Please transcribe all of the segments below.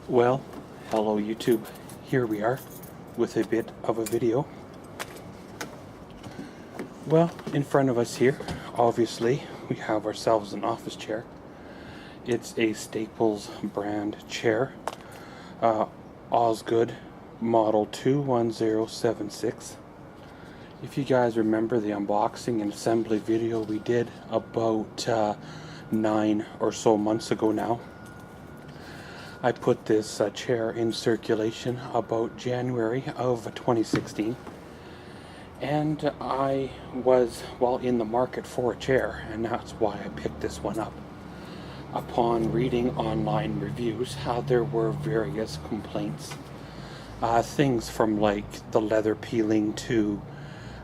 Well, hello YouTube. Here we are with a bit of a video. Well, in front of us here, obviously, we have ourselves an office chair. It's a Staples brand chair, Osgood model 21076. If you guys remember the unboxing and assembly video we did about 9 or so months ago now, I put this chair in circulation about January of 2016, and I was, well, in the market for a chair, and that's why I picked this one up. Upon reading online reviews, there were various complaints. Things from like the leather peeling to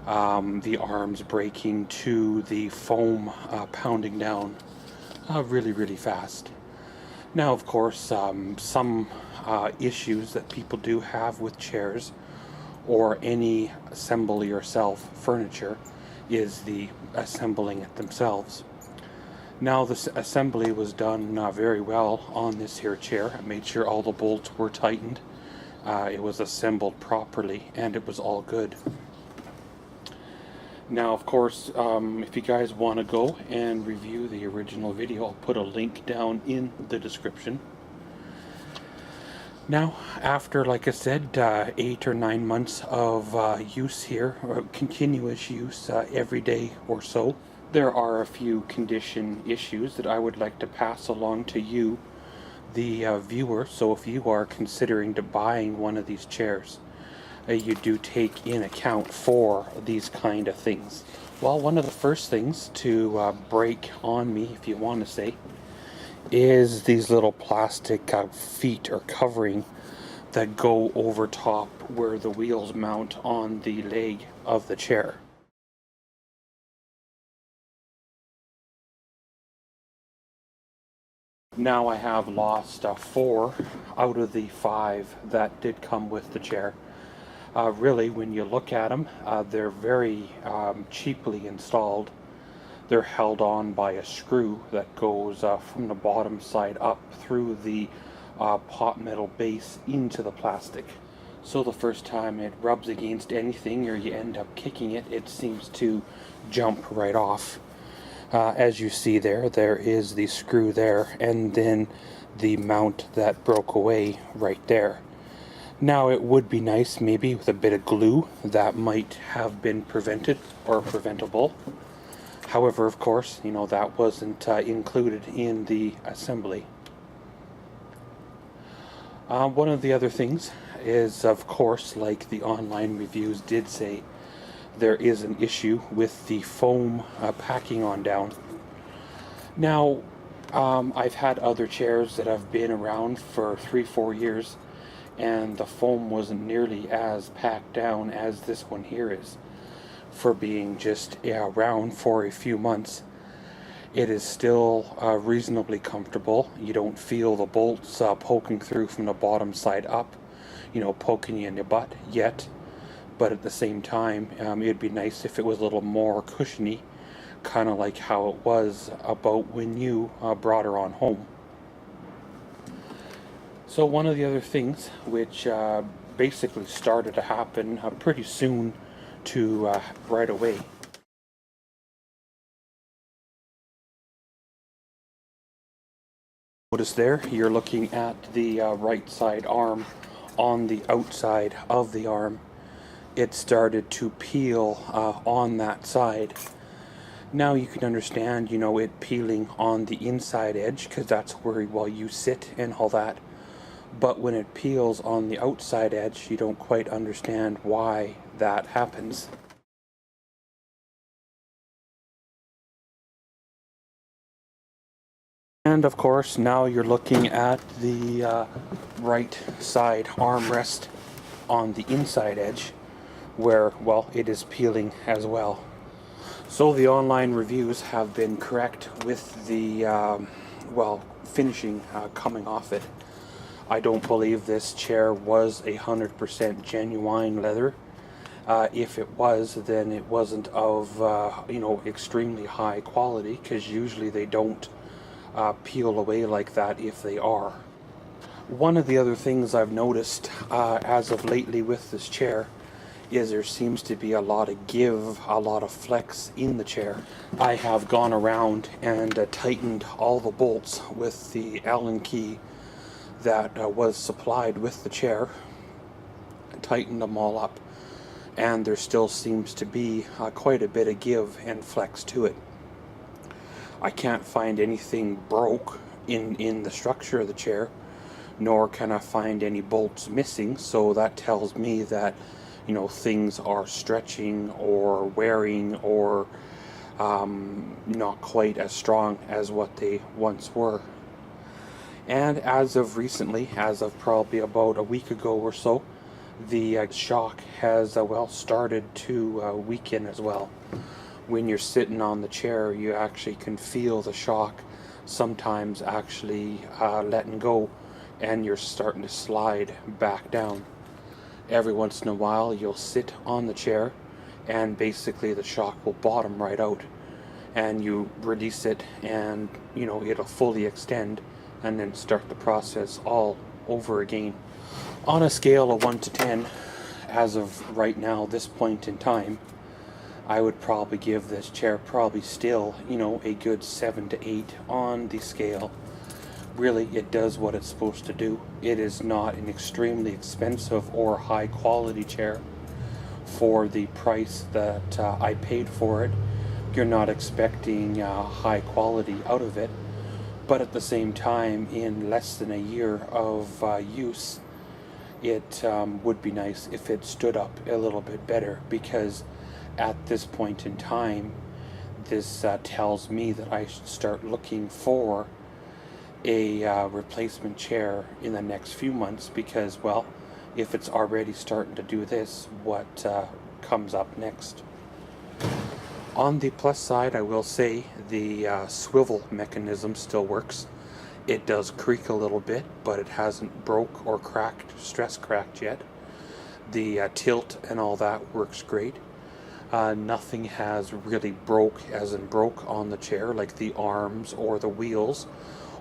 the arms breaking to the foam pounding down really fast. Now, of course, some issues that people do have with chairs or any assemble yourself furniture is the assembling it themselves. Now, this assembly was done very well on this here chair. I made sure all the bolts were tightened. It was assembled properly, and it was all good. Now, of course, if you guys want to go and review the original video, I'll put a link down in the description. Now, after, like I said, 8 or 9 months of use here, or continuous use every day or so, there are a few condition issues that I would like to pass along to you, the viewer. So if you are considering to buying one of these chairs, you do take in account for these kind of things. Well, one of the first things to break on me, if you want to say, is these little plastic feet or covering that go over top where the wheels mount on the leg of the chair. Now I have lost 4 out of the 5 that did come with the chair. Really, when you look at them, they're very cheaply installed. They're held on by a screw that goes from the bottom side up through the pot metal base into the plastic. So the first time it rubs against anything or you end up kicking it, it seems to jump right off. As you see there, there is the screw there, and then the mount that broke away right there. Now, it would be nice maybe with a bit of glue that might have been prevented or preventable. However, of course, you know, that wasn't included in the assembly. One of the other things is, of course, like the online reviews did say, there is an issue with the foam packing on down. Now, I've had other chairs that have been around for 3-4 years, and the foam wasn't nearly as packed down as this one here is. For being just around for a few months, it is still reasonably comfortable. You don't feel the bolts poking through from the bottom side up, you know, poking you in the butt yet. But at the same time, it'd be nice if it was a little more cushiony, kind of like how it was about when you brought her on home. So one of the other things which basically started to happen pretty soon to right away. Notice there, you're looking at the right side arm. On the outside of the arm, it started to peel on that side. Now you can understand, you know, it peeling on the inside edge because that's where, well, you sit and all that. But when it peels on the outside edge, you don't quite understand why that happens. And of course, now you're looking at the right side armrest on the inside edge, where, well, it is peeling as well. So the online reviews have been correct with the, well, finishing coming off it. I don't believe this chair was 100% genuine leather. If it was, then it wasn't of, you know, extremely high quality, because usually they don't peel away like that if they are. One of the other things I've noticed as of lately with this chair is there seems to be a lot of give, a lot of flex in the chair. I have gone around and tightened all the bolts with the Allen key that was supplied with the chair, tightened them all up, and there still seems to be quite a bit of give and flex to it. I can't find anything broke in the structure of the chair, nor can I find any bolts missing, so that tells me that, you know, things are stretching or wearing or not quite as strong as what they once were. And as of recently, as of probably about a week ago or so, the shock has started to weaken as well. When you're sitting on the chair, you actually can feel the shock sometimes actually letting go, and you're starting to slide back down. Every once in a while you'll sit on the chair and basically the shock will bottom right out, and you release it and, you know, it'll fully extend and then start the process all over again. On a scale of 1 to 10, as of right now, this point in time, I would probably give this chair probably still, you know, a good 7 to 8 on the scale. Really, it does what it's supposed to do. It is not an extremely expensive or high quality chair for the price that I paid for it. You're not expecting high quality out of it, but at the same time, in less than a year of use, it would be nice if it stood up a little bit better, because at this point in time, this tells me that I should start looking for a replacement chair in the next few months, because, well, if it's already starting to do this, what comes up next? On the plus side, I will say the swivel mechanism still works. It does creak a little bit, but it hasn't broke or cracked, stress cracked yet. The tilt and all that works great. Nothing has really broke, as in broke on the chair, like the arms or the wheels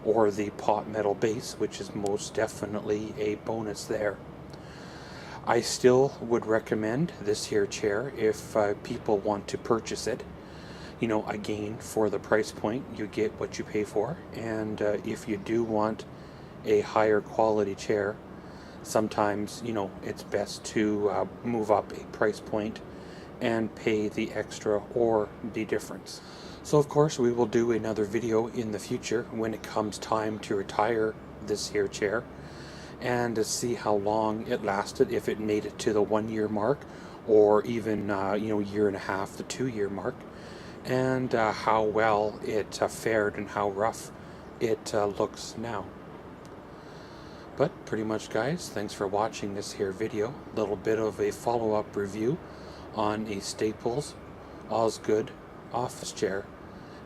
or the pot metal base, which is most definitely a bonus there. I still would recommend this here chair if people want to purchase it. You know, again, for the price point, you get what you pay for, and if you do want a higher quality chair, sometimes, you know, it's best to move up a price point and pay the extra or the difference. So of course we will do another video in the future when it comes time to retire this here chair, and to see how long it lasted, if it made it to the 1 year mark, or even you know, 1.5 to 2 year mark, and how well it fared and how rough it looks now. But pretty much, guys, thanks for watching this here video. Little bit of a follow-up review on a Staples Osgood office chair.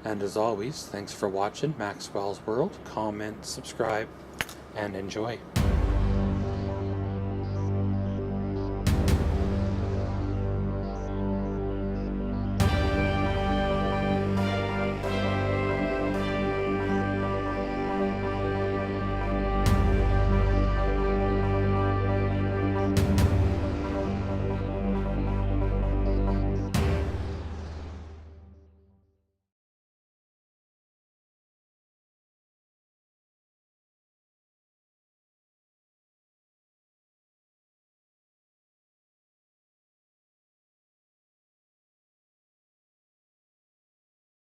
And as always, thanks for watching Maxwell's World. Comment, subscribe, and enjoy.